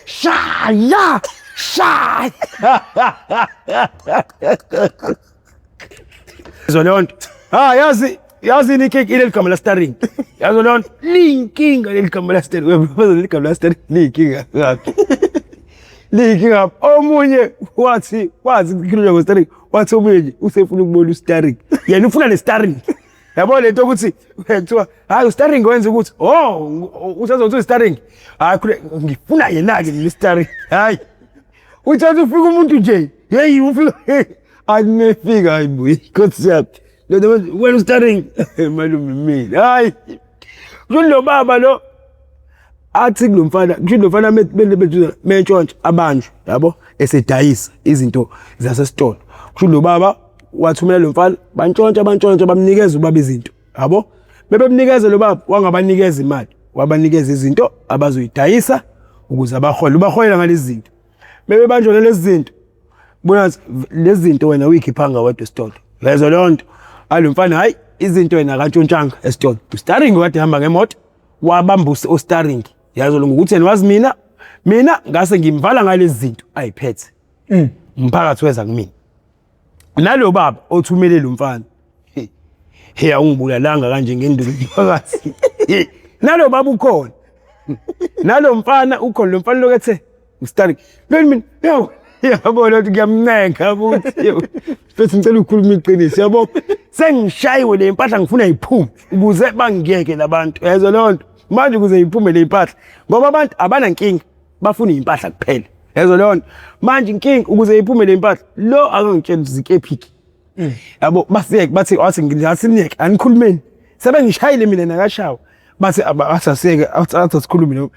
shaya. Zolonto. Yazi ininkinga ile ligama la steering. Yazo lonto linkinga le ligama la steering. Webafana le ligama la steering linkinga ngaphi. Linkinga omunye wathi kukhuluma ngo-steering. Wathi omunye usefuna ukubona u-steering. Yena ufuna le steering. Yabo lento ukuthi kuthiwa hayi u-steering wenza ukuthi usazothi u-steering. Hayi ngifuna yena ke le steering. Hayi. Uthatha ufika umuntu nje. Hey ufika anefika hayibuyi concept. Wena u-steering malume mina. Hayi. Lo baba lo athi kulomfana mentshontsha abantu yabo esedayisa izinto zasesitolo. Kusho lo baba wathumela lo mfana bantshontsha bamnikeza ubaba izinto yabo. Bebemnikeza lo baba wangabanikeza imali, wabanikeza izinto abazoyidayisa ukuze ubaholela ngalezi zinto. Bebebanjwa lezi zinto. Bona lezi zinto wena uyikhipha wedwa esitolo. Lezo lonto lo mfana hayi izinto wena kantshontshanga esitolo. U-steering kade hamba ngemoto wabambusa o-steering. Yazo lo ngokuthi yena wazi mina ngase ngimvala ngalezi zinto ayiphethe. Umphakathi weza kumina. Nalo baba othumele lo mfana. Hey awungibulalanga kanje ngendulo phakathi. Nalo baba ukhona. Nalo mfana ukhona lo mfana lokethe u-steering. Mina yabona ukuthi ngiyamnenga futhi. Bese ngicela ukukhuluma iqiniso yabo. Sengishayiwe le impahla ngifuna iphume ukuze bangiyeke labantu. Yazo lonto. Manje ukuze iphume le impahla ngoba abantu abanankinga bafuna impahla kuphela. Yazo lonto. Manje inkinga ukuze iphume le impahla lo akangitshela uzikephiki. Yabo basiyeke bathi wathi ngiyasineke anikhulumeni. Sebengishayile mina nakashawa. Bathi asaseke athi sikhulume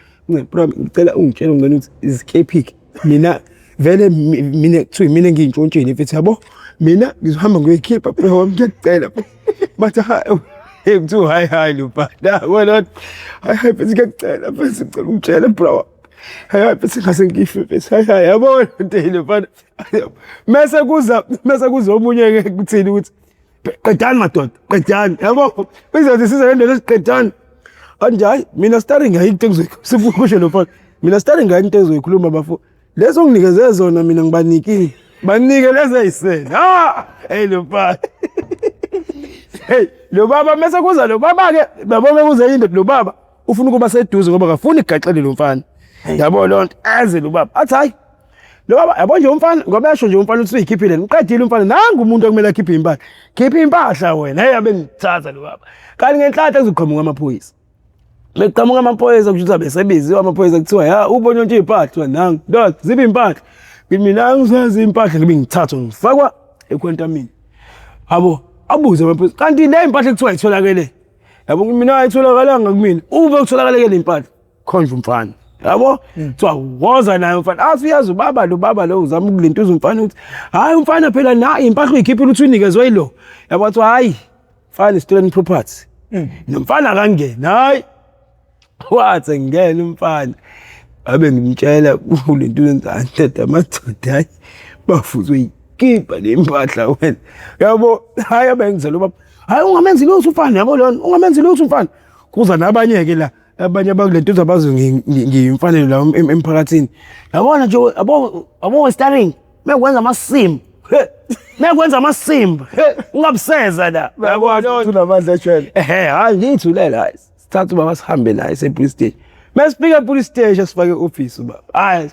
bro ngicela ungitshele ngene ukuthi izikephiki. Mina vele mina kuthiwa mina ngiyintshontsheni mfethu yabo. Mina ngizohamba ngiyoyikhipha bro wami ngiyacela. Bathi hey mthu hayi lo baba wena hayi bese ngiyacela bese ngicela ungitshele bro hayi bese ngase ngife bese hayi yabona into bana mase kuza omunye ke kuthini ukuthi qedani madoda qedani yabo bizothi siza ngendlela esiqedani kanjani mina steering ayinto engizoyikhuluma lo baba mina steering ayinto engizoyikhuluma bafu lezo nginikeze zona mina ngibanikile banike lezi ayisena hey lo baba hey lo baba mase kuza lo baba ke babo bekuze into lo baba ufuna ukuba seduze ngoba akafuni igaxele lo mfana yabo lonto eze lo baba athi hayi lo baba yabo nje umfana ngoba yasho nje umfana uthi uyikhiphile ngiqedile umfana nanga umuntu okumele akhiphe impahla khipha impahla wena hey abe ngithatha lo baba kanti ngenhlanhla ezoqhamuka amaphoyisa beqhamuka amaphoyisa kusho ukuthi abesebenzi amaphoyisa kuthiwa ya ubonye nje impahla nanga ndoda zibe impahla mina ngizazi impahla ngibe ngithathwa ngifakwa ekhwentamini abo abuze amaphoyisa kanti le impahla kuthiwa itholakele yabo mina ayitholakalanga kumina ube utholakale le impahla khonje umfana yabo kuthiwa woza naye umfana athi uyazi lo baba lo uzama ukulintuza umfana uthi hayi umfana phela na impahla uyikhiphile uthi unikezwe yilo yabo athi hayi mfana stolen property nomfana akangena hayi wathi ngene umfana abe ngimtshela ulintuza enzanhle amadoda hayi bafuzwe khipha le impahla wena yabo hayi abenze lo baba hayi ungamenzi lutho umfana yabo lona ungamenzi lutho umfana kuza nabanye ke la abanye abakulentuza abazo ngiyimfanele la emphakathini yabona nje abo steering mekwenza amasimba ungabuseza la yabona unamandla eshela hayi ngithulela hayi sithatha ubaba sihambe naye e-police station mesifika e-police station asifake e-office ubaba hayi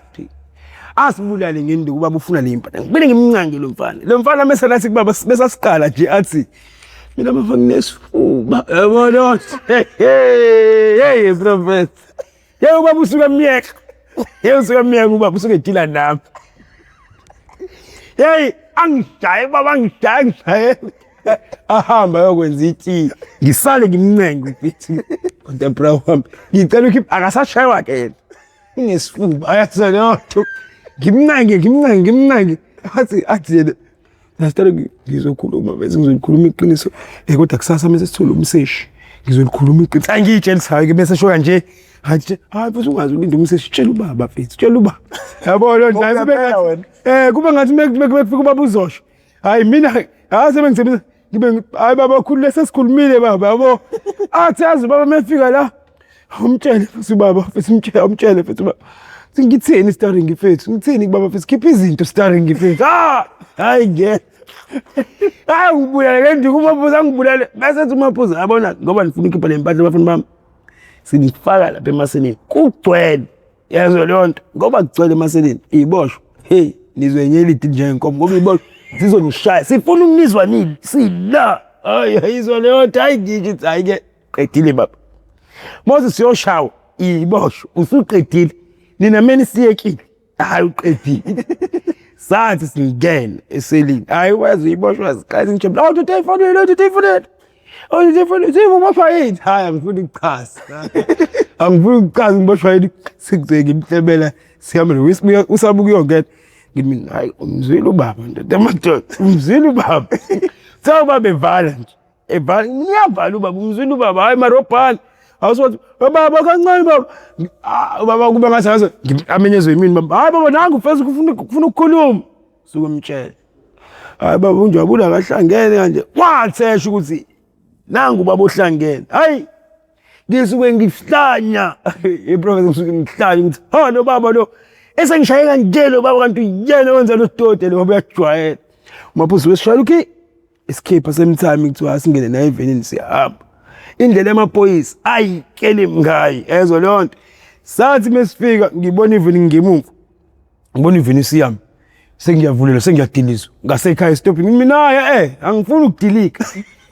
asibulale ngenduku ubaba ufuna le impahla ngibile ngimncange lo mfana mase nathi kubaba besasiqala nje athi mina bafana nesifuba yabona hey prophet yebo ubaba usuka emiyeka ubaba usuka edila nami hey angishaye baba angishaye ahamba yokwenza iti ngisale ngimncenge mfethu contemporary wami ngicela ukhipha akasashaywa ke inesifuba ayathana ngimncenge athi yena nasithatha ngizokhuluma bese ngizokhuluma iqiniso kodwa kusasa mase sithola umseshi ngizolikhuluma iqiniso angiyitshelisa ke bese shoya nje hayi bese ungazi ulinda umseshi tshela ubaba mfethu tshela ubaba yabona naye kuba ngathi mekufika ubaba uzosho hayi mina sebengisebenza ngibe hayi baba khulu lesesikhulumile baba yabo athi yazi baba mefika la umtshele futhi baba futhi umtshele futhi baba ngitheni starring ifethu ngitheni kubaba mfethu khipha izinto starring ifethu hayi ngeke hayi ngibulala ngendi kumaphuzu angibulale bese umaphuzu yabona ngoba nifuna ukhipha le mpahla abafuni bami sinifaka lapha emaseleni kugcwele yazo leyo nto ngoba kugcwele emaseleni iboshwe hey nizwenyela idi njengenkomo ngoba iboshwe sizonishaya sifuna ukunizwa nini sila hayi izwa leyo nto hayi ngithi hayi ke qedile baba Moses siyoshawa iboshwe usuqedile nina meni siyekile hayi uqedile sathi singena eselini hayi wazi iboshwe siqala ngijabula oh uThefoni zivu mafayini hayi angifuni ukuchaza angifuni ukuchaza ngiboshwe yini sikuzeke imhlebela sihambe nowisbuya usabuka uyongena ngimi hayi umzwile ubaba ndoda amadoda umzwile ubaba sawuba bevala nje evala ngiyavala ubaba umzwile ubaba hayi marobhani awusothi baba kancane baba baba kuba ngathi amenyezwe yimini baba hayi baba nangu mfethu kufuna ukukhuluma sukumtshela hayi baba unjabula kahlangene kanje wathesha ukuthi nangu baba uhlangene hayi ngisuke ngihlanya iprofessor ngisuke ngihlanya ukuthi ha no baba lo esengishaye kanje lo baba kanti yena wenza lo stote lo baba uyajwayela umaphuzu wesishayela uki escape semthami kuthiwa singene naye evenini siyahamba indlela emaphoyisa ayikele mngayi ezwe leyo nto sathi mesifika ngibona ivini ngemuva ngibona ivini siyami sengiyavulela sengiyadilizwa ngasekhaya stopping mina angifuni ukudilika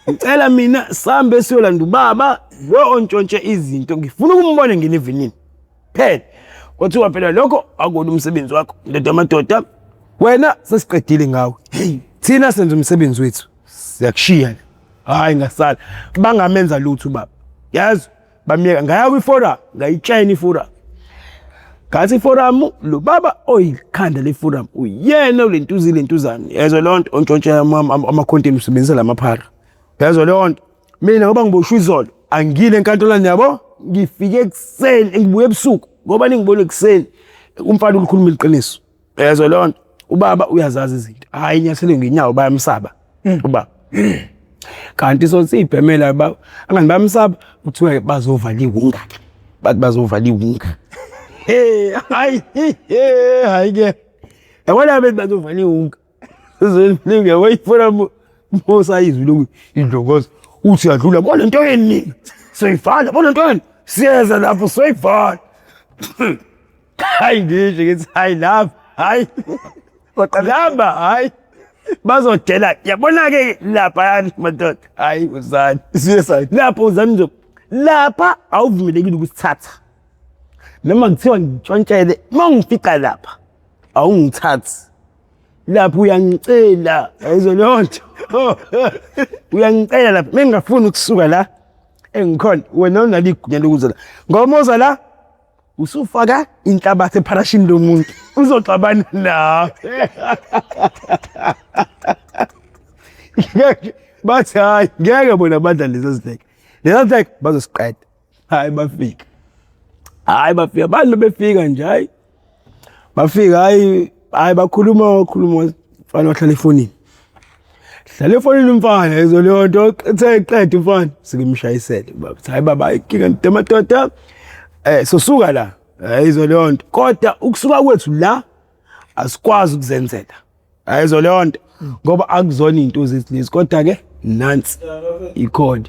ngicela mina sambe siyolanda ubaba lo ontshontshe izinto ngifuna ukumbona ngene evinini phela kwathiwa phela lokho akona umsebenzi wakho ndoda amadoda wena sesiqedile ngawe thina senza umsebenzi wethu siyakushiya hayi ngasala bangamenza lutho baba yazi bamiyeka ngaya kwiforum ngayitshayina iforum ngathi iforum lo baba oyikhanda le forum uyena lentuzana yezwe lonto ontshontshe ama-content usebenzisa lamaphara yezwe lonto mina ngoba ngiboshwe izolo angile enkantolweni yabo ngifike ekseni ngibuye ebusuku ngoba ningibona ekseni umfana ulikhuluma iqiniso yezwe lonto ubaba uyazazi izinto hayi nyathele ngenyawo bayamsaba ubaba kanti so sibhemela baba angani bayamsaba kuthiwa bazovala iwunga bathi bazovala iwunga hayi hayi ke yabona bethi bazovala iwunga sizolifika wayifuna Musa izulu indlokozo uthi yadlula bona into yeni soyivala bona into yeni siyeza lapho soyivala hayi ngithi hayi lapha hayi kodwa hayi bazodela yabona ke lapha yani madoda hayi uzani siyesa lapho uzani nje lapha awuvumelekile ukusithatha noma ngithiwa ngitshontshele mangifika lapha awungithathi lapho uyangicela ayizolonto uyangicela lapha mengafuni ukusuka la engikhona wena unaligunya lokuza la ngoba uza la usufaka inhlabathi eparashini lomuntu uzoxabana nawe bathi hayi ngeke bona badlale lezizileke lezizileke bazosiqeda hayi bafika abantu befika nje hayi bafika hayi bakhuluma mfana wahlala efonini umfana ezolonto eqeda umfana sikimshayisele baba hayi baba ikinga ndemadoda sosuka la izolonto kodwa ukusuka kwethu la asikwazi ukuzenzela izolonto ngoba akuzona into zezilezi kodwa ke nansi ikhona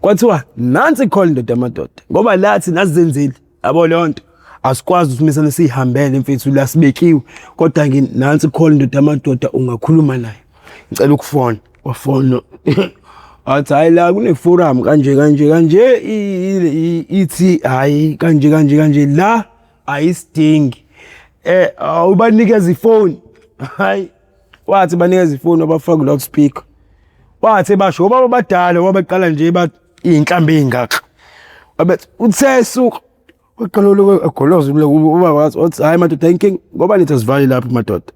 kwathiwa nansi ikhona ndoda amadoda ngoba lathi nasizenzile yabo lonto asikwazi ukumisana sihambele mfethu la sibekiwe kodwa ke nansi ikhona ndoda amadoda ungakhuluma naye ngicela ukufona wafona athi hayi la kune forum kanje ithi hayi kanje la ayisidingi awubanikeza ifoni hayi wathi banikeza ifoni abafaka loudspeaker wathi basho obaba badala wabaqala nje bathi inhlambe ezingaka babethi uthe suka uqalolo egoloza ubaba wathi hayi madoda inking ngoba nithi asivali lapho madoda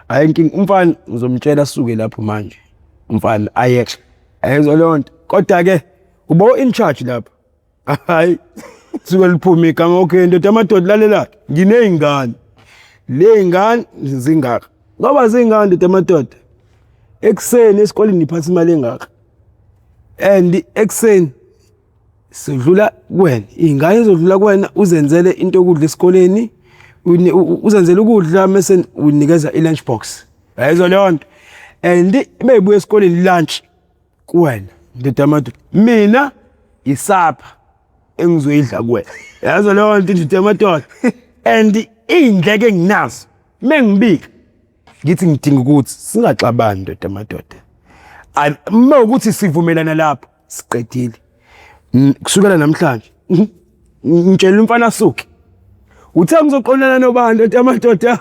hayi inking umfana uzomtshela asuke lapho manje umfana ayeke ayizolonto kodwa ke ubo in charge lapha hayi suka liphuma igama okay ndoda amadoda lalela nginezingane lezingane zingaka ngoba zingane ndoda amadoda ekseni esikoleni niphatha imali engaka and ekseni sidlula kuwena, ingane izodlula kuwena uzenzele into okudla esikoleni, uzenzele ukudla mase unikeza i-lunch box. Yayizo leyo nto. And beyibuya esikoleni lunch kuwena ndodamadoda, mina isapha engizoyidla kuwena. Yazo leyo nto ndodamadoda. And indleke enginazo mengibika ngithi ngidinga ukuthi singaxabani ndodamadoda. Uma ukuthi sivumelana lapho siqedile kusukela namhlanje ngitshela umfana Suki uthe ngizoqonana nobani ndodamadoda.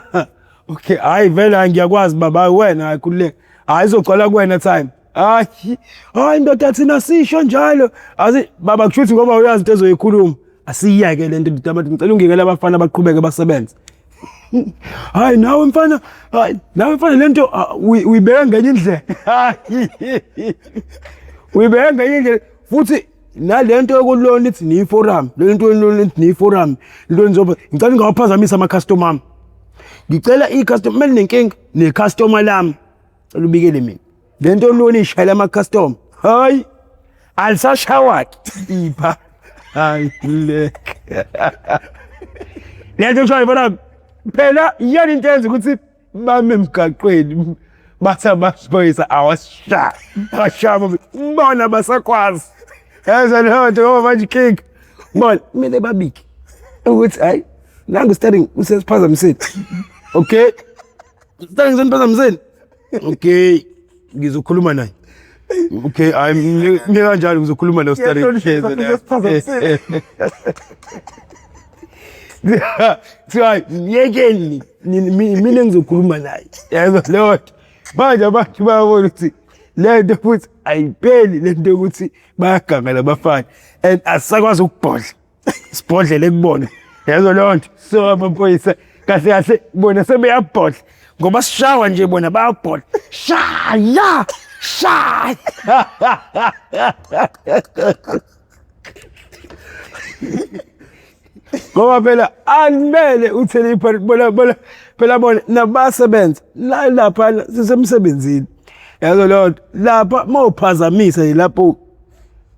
Okay, hayi vele ngiyakwazi baba wena hayikhululeke. Hayi izocala kuwena time. Hayi ndoda thina sisho njalo. Azi baba kushuthi ngoba uyazi into ezoyikhuluma. Asiyeke le nto ndodamadoda ngicela ungekele abafana abaqhubeke basebenze. Hayi nawe mfana, nawe mfana lento uyibeka ngenye indlela. Uyibeka ngenye indlela futhi nalento yokulona ithi ni forum, lento nithi ni forum, into nzoba ngicela ungawaphazamisa ama customer ami. Ngicela i-customer nenkinga ne-customer lami. Cela ubikele mina. Lento lona ishayela ama customer. Hayi alisashawaki ipha. Hayi leke. Lento shaya bona phela iyani into enza ukuthi bame emgaqweni bathi abasiphoyisa awasha. Ashaba bona basakwazi. Yaza leyo nto ngoba manje king. Bona kumele babike ukuthi hayi nangu starting usesiphazamiseni. Okay. Starting usesiphazamiseni. Okay. Ngizokhuluma naye. Okay, mina kanjalo ngizokhuluma no starting pheze. Hayi yekeni mina ngizokhuluma naye. Yazo leyo nto. Manje abantu bayabona ukuthi lento futhi ayipheli lento ukuthi bayaganga labafana and asakwazi ukubhodla. Sibhodlele ekubona. Yazo leyo nto. So amaphoyisa kahle kahle bona sebeyabhodla ngoba sishawa nje bona bayabhodla. Shaya! Shaya! Ngoba phela alimele uthele bona phela bona nabasebenza lapha sisemsebenzini. Yazo leyo nto lapha mawuphazamisa lapho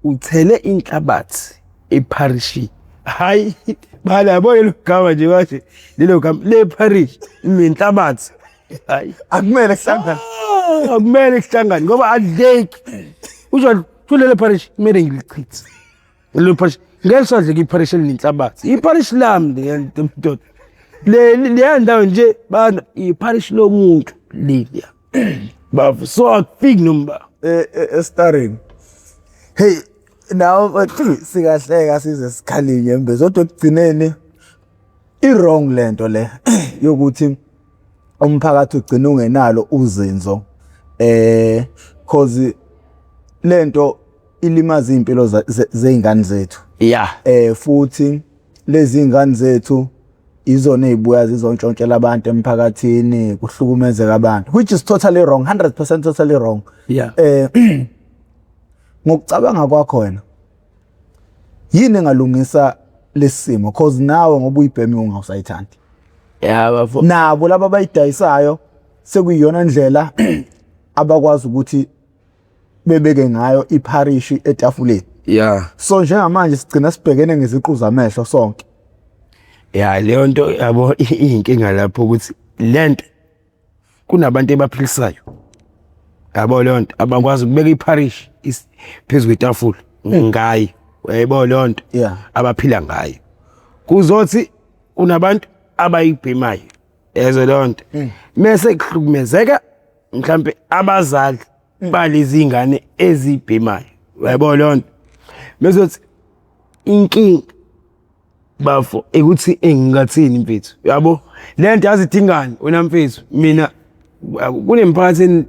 uthele inhlabathi eparishi. Hayi bala yabona lo gama nje bathi lelo gama le parish inhlabathi. Hayi akumele kuhlangane. Akumele kuhlangane ngoba adleki. Uzo thulele parish kumele ngilichithe. Lo parish ngesadle kiparish elinhlabathi. Iparish lami ngentododa. Le ndawo nje bana iparish lomuntu liya. Bafu so akufiki number starring. Hey now sikahleka size sikhalinye embeze kodwa ekugcineni i-wrong lento le yokuthi umphakathi ugcina ungenalo uzinzo cause lento ilimaza impilo zeingane zethu. Yeah. Futhi lezi ingane zethu izona ezibuya zizontshontshela abantu emphakathini kuhlukumezeka abantu, which is totally wrong, 100% totally wrong. Yeah. Ngokucabanga kwakho wena yini engalungisa lesimo cause nawe ngoba uyibhemi ungawusayithandi. Yeah bafo. Nabo laba bayidayisayo sekuyiyona ndlela abakwazi ukuthi bebeke ngayo iparish etafuleni. Yeah. So njengamanje sigcina sibhekene ngeziqu zamehlo sonke. Yeah, leyo nto yabo inkinga lapho ukuthi lento kunabantu ebaphilisayo. Yabo leyo nto abakwazi ukubeka iparish phezulu kwetafula ngayi. Yabo leyo nto abaphila ngayo. Kuzothi unabantu abayibhemayo. Yezo leyo nto. Mase kuhlukumezeka mhlambe abazali balezi ingane ezibhemayo. Yabo leyo nto. Mesothi inkinga bafo ekuthi engingathini mfethu yabo lento yazidingani wena mfethu mina kunemphakathini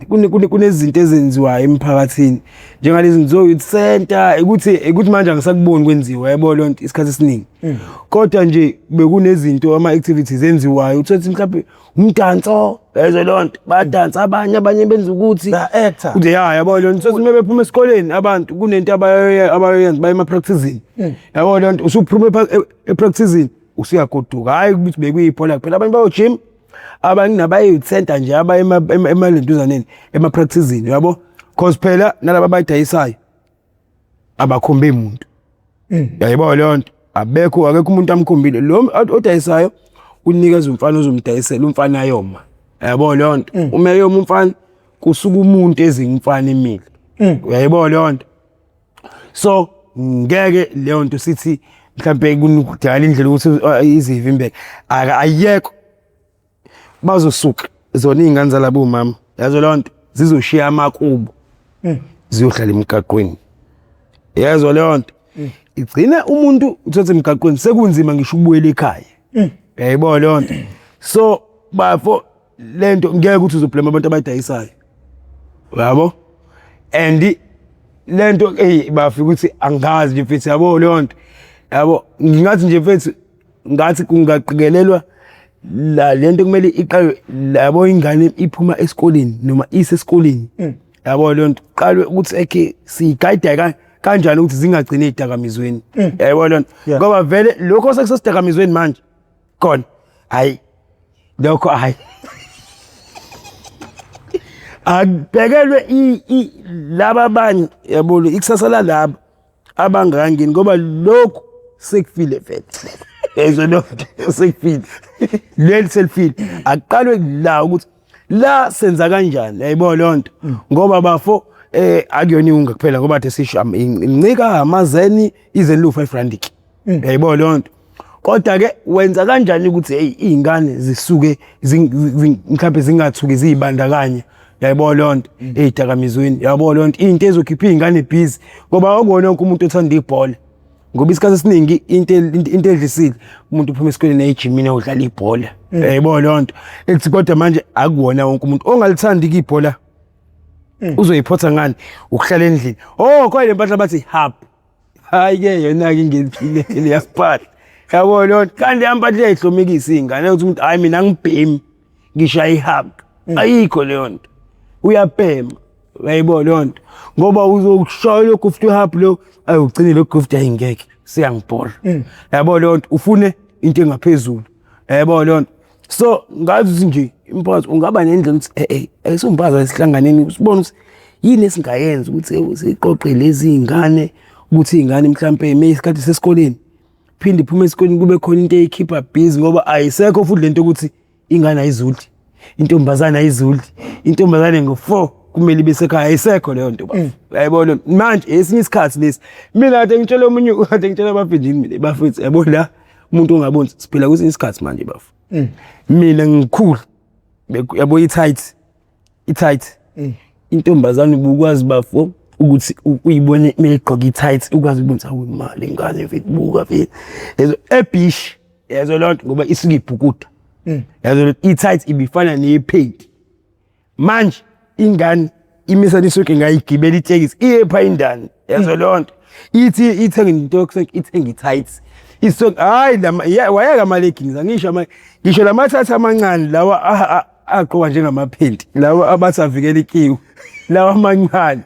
kunezinto ezenziwayo emphakathini njengalezi nzo youth center ekuthi manje angisakuboni kwenziwa yabo lonto isikhathi esiningi kodwa nje bekunezinto ama activities enziwayo uthi mhlawumbe umdanso yezo lonto badansa abanye benza ukuthi actor uthi yabo lonto sesibe bephuma esikoleni abantu kunento abayenza bayema practicing yabo lonto usuphuma epracticing usiyagoduka hayi ukuthi bekuyiphola kuphela abantu bayo gym abanye nabaye center nje emalenduzaneni ema-practicing yabo cause phela nalaba abayidayisayo abakhombe umuntu Yayibona leyo nto akekho umuntu amkhombile lo odayisayo unikeza umfana ozomdayisela umfana yoma yayibona leyo nto uma yoma umfana kusuka umuntu ezingumfana emile uyayibona leyo nto so ngeke leyo nto sithi mhlambe kunudala indlela ukuthi izivimbeke ayekho bazosuka zona izingane zalabo mama yazo leyo nto zizoshiya amakubo ziyohlala emgaqweni yazo leyo nto igcina umuntu uthathe emgaqweni sekunzima ngisho ubuyela ekhaya yayibona leyo nto so bafo lento ngeke ukuthi uzoblame abantu abadayisayo yabo and lento bafika ukuthi angazi nje mfethu yabo leyo nto yabo ngingathi nje mfethu ngathi kungaqikelelwa la lento kumele iqalwe labo ingane iphuma esikoleni noma isesikoleni yabo leyo nto qalwe ukuthi eke sigayida kanjani ukuthi zingagcine idakamizweni yabo leyo nto ngoba vele lokho sekusidakamizweni manje khona hayi lokho hayi akubhekelwe laba bani yabo ikusasa lalabo abangangeni ngoba lokho sekufile vele ezo nto sekufile leli selfile aqalwe la ukuthi la senza kanjani yayibona leyo nto ngoba bafo akuyona iunga kuphela ngoba athi sisho incika amazeni izeni lu 5 rand yayibona leyo nto kodwa ke wenza kanjani ukuthi izingane zisuke mhlawumbe zingathuki zibandakanye yayibona leyo nto ezidakamizweni yabona leyo nto into ezokhipha izingane busy ngoba akubona wonke umuntu othanda ibhola ngoba isikhathi esiningi into edlisile umuntu uphuma esikoleni ejimini udlala ibhola yayibona leyo nto ethi kodwa manje akuwona wonke umuntu ongalithandi ibhola uzoyiphotha ngani ukuhlala endlini khona lempahla bathi hub hayi ke yona ke ngeliphile yasiphatha yabona leyo nto kanti ampahla eyihlomikisa izingane ukuthi umuntu hayi mina ngibhemi ngishaya ihub ayikho leyo nto uyabhema yayibona leyo nto ngoba uzokushaya lokho ufite ihub lo ayugcine lokho ufite ayingeke siyangibhola yabona leyo nto ufune into engaphezulu yayibona leyo nto so ngathi nje imphathi ungaba nendlela ukuthi esumbaza esihlanganeni usibona ukuthi yini esingayenza ukuthi siqoqe lezi izingane ukuthi izingane mhlambe emeyisikhathi sesikoleni phinde iphuma esikoleni kube khona into eyikhipha busy ngoba ayisekho futhi lento ukuthi ingane ayizuli intombazana ayizuli intombazane ngo4 kumele ibe sekhaya ayisekho leyo nto bafu yayibona manje esinye isikhathi lesi mina kade ngitshela omunye kade ngitshela abafindini mina bafethu yabona la umuntu ongaboni siphila kwesinye isikhathi manje bafu mina ngikhulu yabo i-tight intombazane ubukwazi bafo ukuthi uyibone megqoka i-tight ukwazi ukubonisa imali ingane mfethu buka mfethu lezo ebish yazo lonto ngoba isuke ibhukuda yazo i-tight ibifana nepaint manje ingane imisa lisuke ngayigibela itekisi iyepha indani yazo lonto ithi ithenga into ithenga i-tight isok hayi wayeka amaleggings angisho ngisho lamathatha amancane lawa aqoka njengamaphenti lawa abathi avikela ikiwu lawa amancane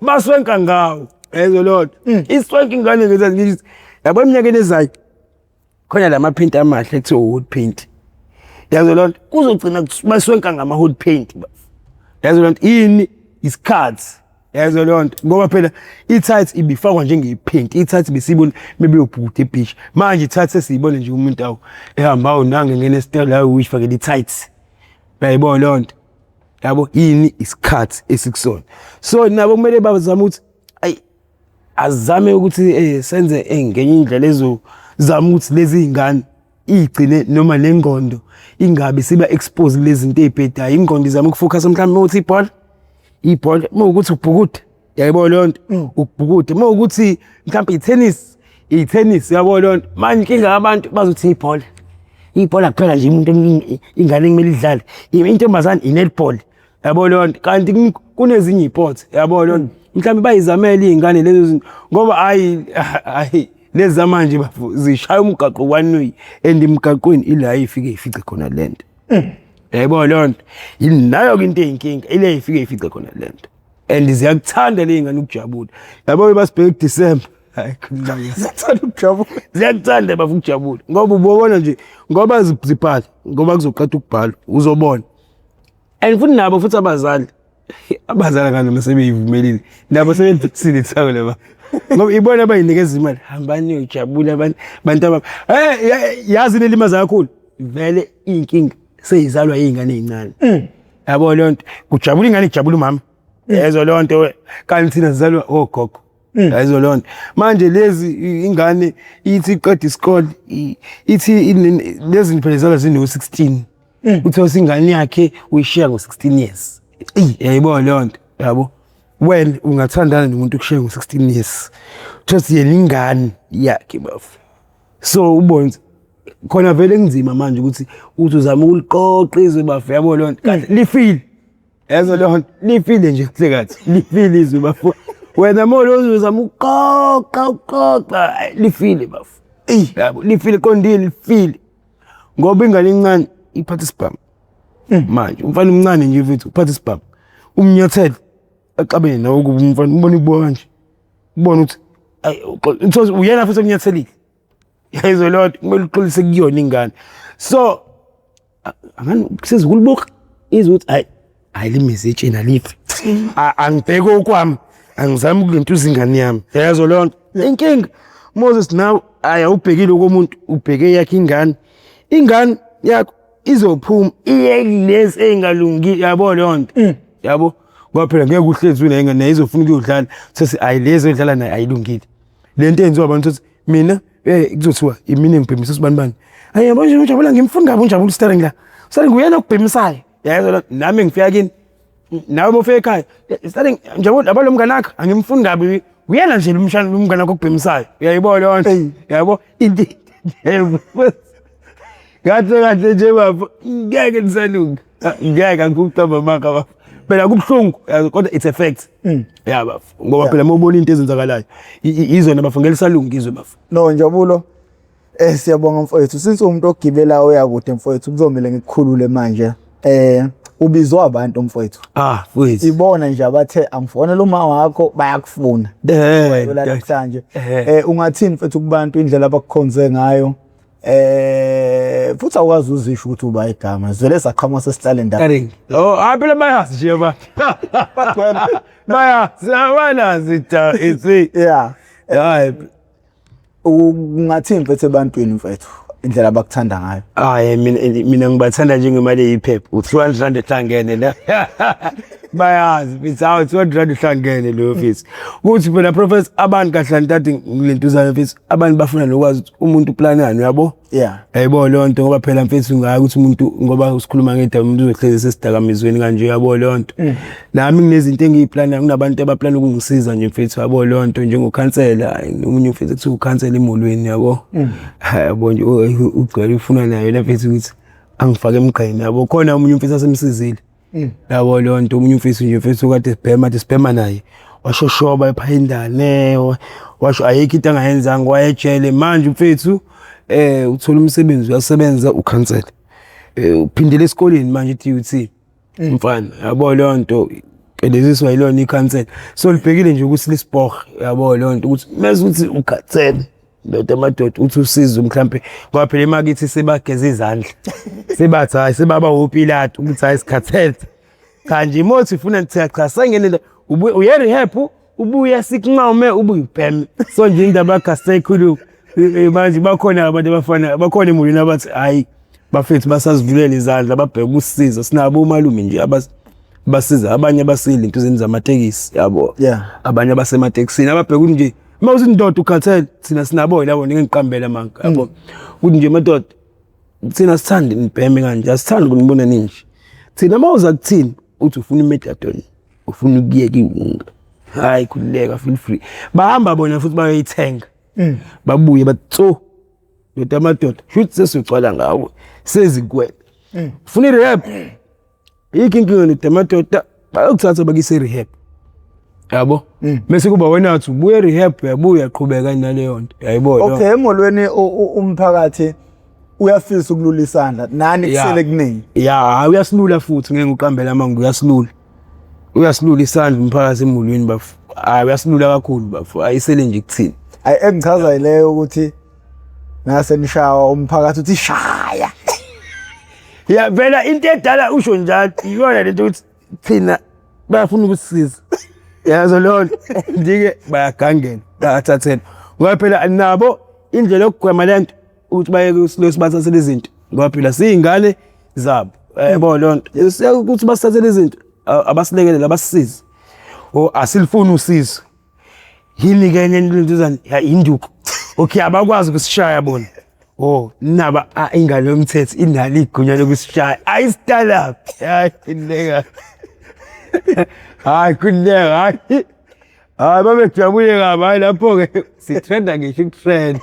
baswenka ngawo ezo lonto iswenka ingane ngithi yabo eminyakeni ezayo khona lamaphenti amahle ekuthiwa wood paint yazo lonto kuzogcina baswenka ngama wood paint yazo lonto ini isikhathi yazo lonto ngoba phela i-tight ibifakwa njengepaint i-tight besibona maybe ubhuti ebeach manje i-tight sesiyibona nje umuntu awu ehamba nange ngene style la uyifakela i-tight bayibona lonto yabo yini isikhathi esikusona so nabo kumele bazame ukuthi azame ukuthi senze ngenye indlela ezozama ukuthi lezi izingane igcine noma lengondo ingabe siba expose lezi zinto ezibhedayo ingondo izama ukufocus mhlawumbe ukuthi ibhola ukuthi ubhukude yayibona lonto ubhukude ukuthi mhlawumbe i-tennis yabo lonto manje inkinga abantu bazothi ibhola kuphela nje umuntu ingane kumele idlale intombazane i-netball yabo lonto kanti kunezinye isports yabo lonto mhlawumbe bayizamela izingane lezo zinto ngoba hayi lezi zamanje zishaya umgaqo one and imgaqweni ila ifike ifice khona lento yayibona lonto inayo into eyinkinga ile ifike ifice khona lento and ziyakuthanda le ngane ukujabula yabo basibheke December hayi ziyakuthanda ukujabula ziyakuthanda bafu ukujabula ngoba ubona nje ngoba zibhala ngoba kuzoqala ukubhala uzobona and futhi nabo futhi abazali ngane sebeyivumelile nabo sebenzisile tsawe laba ngoba ibona abayinikeza imali hambani ujabule abantu yazi nelimaza kakhulu vele inkinga seyizalwa izingane ezincane yabo lonto kujabula ingane ijabula umama yezo lonto kanti thina sizalwa ogogo yezo lonto manje lezi ingane ithi qeda isikole ithi lezi phela zalwa zino 16 uthiwa singane yakhe uyishiya ngo16 years yayibona lonto yabo when ungathandana nomuntu kushiya ngo16 years just yelingane yakhe bafu so ubone khona vele kunzima manje ukuthi uzama ukuliqoqa izwe bafu yabo lonto kanti lifeel yezo lonto lifeel nje kuhlekathi lifeel izwe bafu wena molo uzama uqoqa lifeel bafu yabo lifeel kondile lifeel ngoba ingane incane iphatha isibhamu manje umfana umncane nje mfethu uphatha isibhamu umnyathelo aqabene nawo kuba umfana ubona ibuka kanje ubona ukuthi uyena futhi umnyathelile yayizo lonto kumele uqolise kuyona ingane so angani kusiza ukulibuka izwe ukuthi ayilimize etshena lifi angibheke okwami angizami ukulentuza ingane yami yayizo lonto inkinga Moses now ayawubhekile komuntu ubheke yakhe ingane yakho izophuma iyelezi engalungi yabo lonto yabo ngoba phela ngeke uhlezi una ingane izofuna ukuyodlala sethi ayilezi edlala naye ayilungile lento enziwa abantu ukuthi mina kuzothiwa imini ngibhemisa usibani ayabo nje ujabula ngimfuni ngabe unjabula starring la starring uyena ukubhemisayo yazo nami ngifika kini nawe bofika ekhaya starring njengoko abalo mnganakho angimfuni ngabe uyena nje umnganakho ukubhemisayo uyayibona lonto yabo inti kahle nje bafo ngeke nisalunga ngeke ngikucaba maka bafo phela kubhlungu kodwa it's a fact yeah bafo ngoba phela mawubona into ezenzakalayo izona bafo ngeke lisalunga izwe bafo no Njabulo siyabonga mfowethu since umuntu ogibela oyakude mfowethu kuzomela ngikukhulule manje ubizwa abantu mfowethu mfowethu ibona nje abathe angifonela uma wakho bayakufuna namhlanje ungathini mfowethu kubantu indlela abakukhonze ngayo futhi awukwazi uzisho ukuthi uba igama zvele saqhamuka sesicale ndaba phela bayazi nje ba bayazi abanazi ta ithi hayi ungathini mfethu ebantwini mfethu indlela abakuthanda ngayo mina ngibathanda njengemali eyiphepha u200 hlangene la bayazi bithawu 200 hlangene lo office ukuthi phela professor abantu kahle ntathe ngilento zayo office abantu bafuna lokwazi ukuthi umuntu uplanani yabo yayibona lonto ngoba phela mfethu ngaya ukuthi umuntu ngoba usikhuluma ngedaba umuntu uzohleze sesidakamizweni kanje yabo lonto nami nginezinto engiyiplana kunabantu abaplana ukungisiza nje mfethu yabo lonto njengokhansela umunye mfethu kuthi ukhansela emolweni yabo yabo nje ugcwele ufuna nayo la mfethu ukuthi angifake emqheni yabo khona umunye mfethu asemsizile yabo lonto umunye mfethu nje mfethu kade sibhema naye washoshoba ephayindane washo ayikho into angayenzanga wayejele manje mfethu uthola umsebenzi uyasebenza ukhansela uphindele esikoleni manje TUT mfana yabo lonto leziswa yilona ikhansela so libhekile nje ukuthi lisibhorhe yabo lonto ukuthi mase uthi ukhansela ndoda amadoda uthi usizo mhlambe ngoba phela emakithi sebageza izandla sebathi hayi sebaba uPilato ukuthi hayi sikhathele kanje imothi ufuna ukuthi cha sangenele uye rehab ubuya sikunqaume ubuyiphem so nje indaba yakhe ekhulu manje bakhona abantu abafana bakhona emulini abathi hayi bafethu basazivulele izandla babheke ukusiza sinabo umalume nje basiza abanye abasile into zenza amatekisi yabo abanye abasematekisini ababheke ukuthi nje mawuthi indoda ukhathele thina sinabo labo ngiqambela manga yabo ukuthi nje madoda thina sithanda nibheme kanje asithanda ukunibona ninje thina mawuza kuthini uthi ufuna imetadone ufuna ukuyeka iwunga hayi khulileka feel free bahamba bona futhi bayayithenga babuye batso ndoda amadoda futhi sesicwala ngawo sezikwela ufuna irehab ikinkinga nodamadoda bayokuthatha bakise rehab yabo bese kuba wena athi ubuye rehab yabuya qhubeka naleyo nto yayibona okay emolweni umphakathi uyafisa ukulula isandla nani kusele kuningi uyasilula futhi ngeke uqambela amanga uyasilula isandla umphakathi emolweni bafu uyasilula kakhulu bafu ayisele nje kuthini engichaza ileyo ukuthi nase nishawa umphakathi uthi shaya vela into edala usho njalo iyona lento ukuthi thina bayafuna ukusisiza yazo leyo ndike bayagangena bayathathela ngoba phela nabo indlela yokugwema lento ukuthi bayeke usibathathele izinto ngoba phela siyingane zabo yabo lonto ukuthi basithathele izinto abasilekelele abasisize asilifuni usizo yini ke enye into ezani induku okay abakwazi ukusishaya bona naba ingane yomthetho inalo igunya lokusishaya ayisitala hayi inlega hayi kunlega hayi babejabule kabi lapho ke sitrenda ngisho ukutrend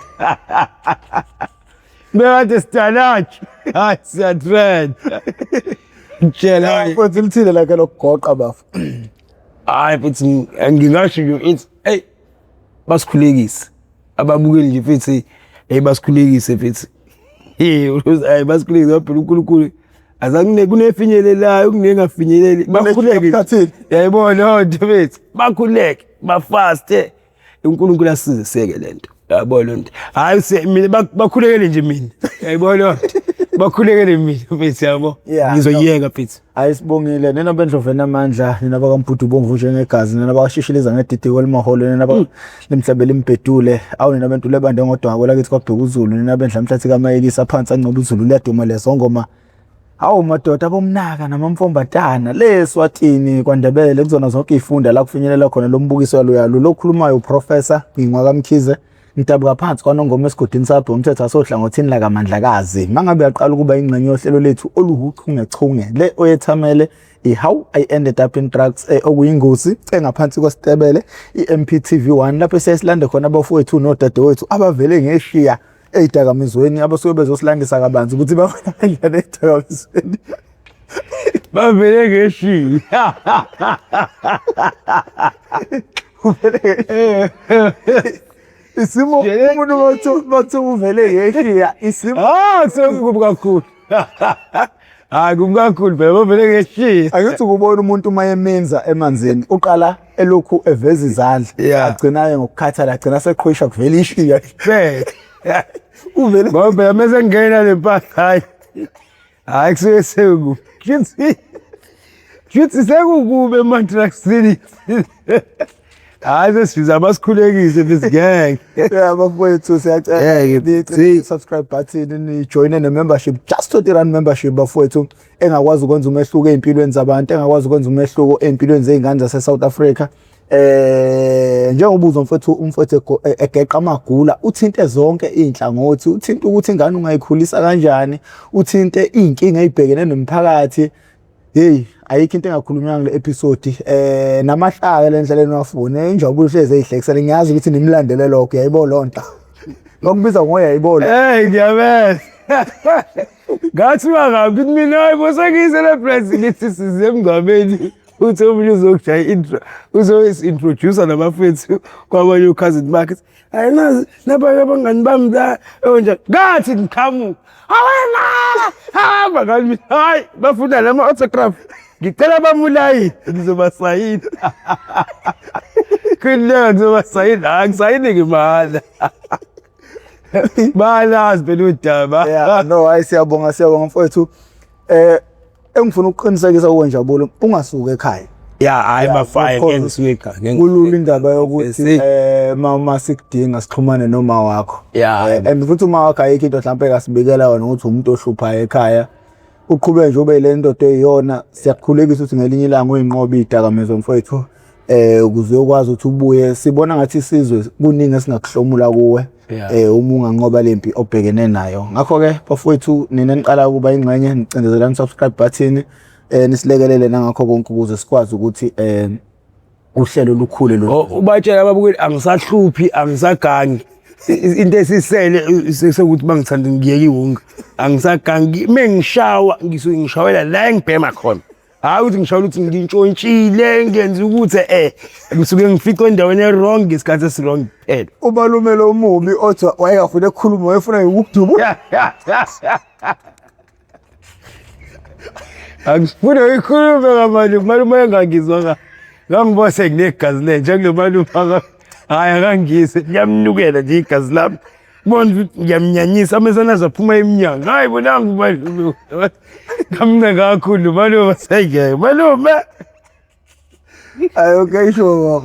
bekade sitalaji hayi siyatrend njela futhi lithile la ke lokugoqa bafu hayi futhi ngingasho nje it's hey basikhulekise ababukeli nje futhi basikhulekise futhi hayi basikhulekise phela uNkulunkulu azange kunefinyelelayo kunengafinyeleli bakhuleke yayibona nto bethu bakhuleke bafaste uNkulunkulu asize seke lento yabona nto hayi mina bakhulekele nje mina yayibona bakhulekele mina mfethu yabo ngizoyeka mfethu ayisibongile nina bendlove namandla nina bakaMbhudu Bomvu njengegazi nina bakashishiliza ngedidiko lemaholo nina balemhlabela imbedule awu nina bentu lebande ngodwa kwela kithi kwabheka uZulu nina bendla mhlathi kaMayelisa phansi ancoba uZulu liyaduma lezo ngoma awu madoda abomnaka namamfombatana leSwatini kwaNdebele kuzona zonke ifunda la kufinyelela khona lombukiso yalo lokhulumayo uProfessor Ngingwa Mkhize ntabuka phansi kwanongoma esigodini sapho umthetho asohlangothini la kaMandlakazi mangabe yaqala ukuba ingxenye yohlelo lethu oluhuchungechunge le oyethamele How I Ended Up in Drugs okuyingozi engaphansi kwesitebele iMPTV1 lapho sesilande khona abafowethu nodadewethu abavele ngeshiya ezidakamizweni abasuke bezosilandisa kabanzi ukuthi babona kanjani ezidakamizweni bavele ngeshiya isimo umuntu bathu uvele ngeshiya isimo sekukubi kakhulu hayi kubi kakhulu phela bavele ngeshiya angithi ukubona umuntu mayemenza emanzini uqala elokhu eveza izandla agcinayo ngokukhathala agcina seqhwisha kuvela ishiya uvele ngoba mase ngena lempahla hayi kusuke sekubi kithi sekukube emantraxini hayi sesiza basikhulekise this gang bafowethu siyacela subscribe button ni join ne membership just R30 membership bafowethu engakwazi ukwenza umehluko empilweni zabantu engakwazi ukwenza umehluko empilweni zeingane zase South Africa njengobuzo umfowethu egeqa amagula uthinte zonke inhlangothi uthinte ukuthi ingane ungayikhulisa kanjani uthinte inkinga ezibhekene nomphakathi hey ayikho into engakhulunywa ngale episode namahlaka lendlela wafuna injabulo hleze eyihlekisela ngiyazi ukuthi nimlandele lokho yayibona lonto ngokubiza ngoya yayibona hey ngiyabela ngathi wangabi mina ayibosakise le president size emngcwabeni uthi umuntu uzokujaya intro uzointroduce nabafethu kwabanye cousin bakhe ayinazi nabanye abangani bami la onje ngathi ngiqhamuka awena bakani hayi bafuna lama autograph ngicela bamulayi ngizobasayina kunle ngizobasayina angisayini ngimala balazi phela udaba no siyabonga mfowethu engifuna ukuqinisekisa uNjabulo ungasuka ekhaya hayi bafaya ngisuka ekhaya kulula indaba yokuthi mama sikudinga sixhumane noma wakho and futhi uma wakho ayikho into mhlawumbe kasibikela wona ukuthi umuntu ohlupha ekhaya uqhubeke nje ube le ndodo eyona siyakukhulekisa ukuthi ngelinye ilanga uyinqoba idakamizwa mfowethu ukuze ukwazi ukuthi ubuye sibona ngathi isizwe kuningi esingakuhlomula kuwe uma unganqoba lempi obhekene nayo ngakho ke bafowethu nina niqala ukuba ingxenye nicindezelani subscribe button nisilekelele nangakho konke ukuze sikwazi ukuthi uhlelo lukhule lo ubatshela ababukeli angisahluphi angisagangi into esisele sekuthi bangithanda ngiyeke iwonga angisagangi mengishawa ngisuke ngishawela la engibhema khona hayi ukuthi ngishawula ukuthi ngintshontshile ngenza ukuthi ngisuke ngifica endaweni e-wrong ngesikhathi esi-wrong phela ubalumelo omubi othi wayengafuna ukukhuluma wayefuna ukuduma angifuna ukukhuluma ngamanje malume engangizwa ngangibose kunegazi le njengalo malume hayi akangise ngiyamnukela nje igazi lami bona ngiyamnyanyisa amesana zaphuma eminyanga hayi bonanga malume ngamnaka kakhulu malume sayike malume Ayo, okay, sure.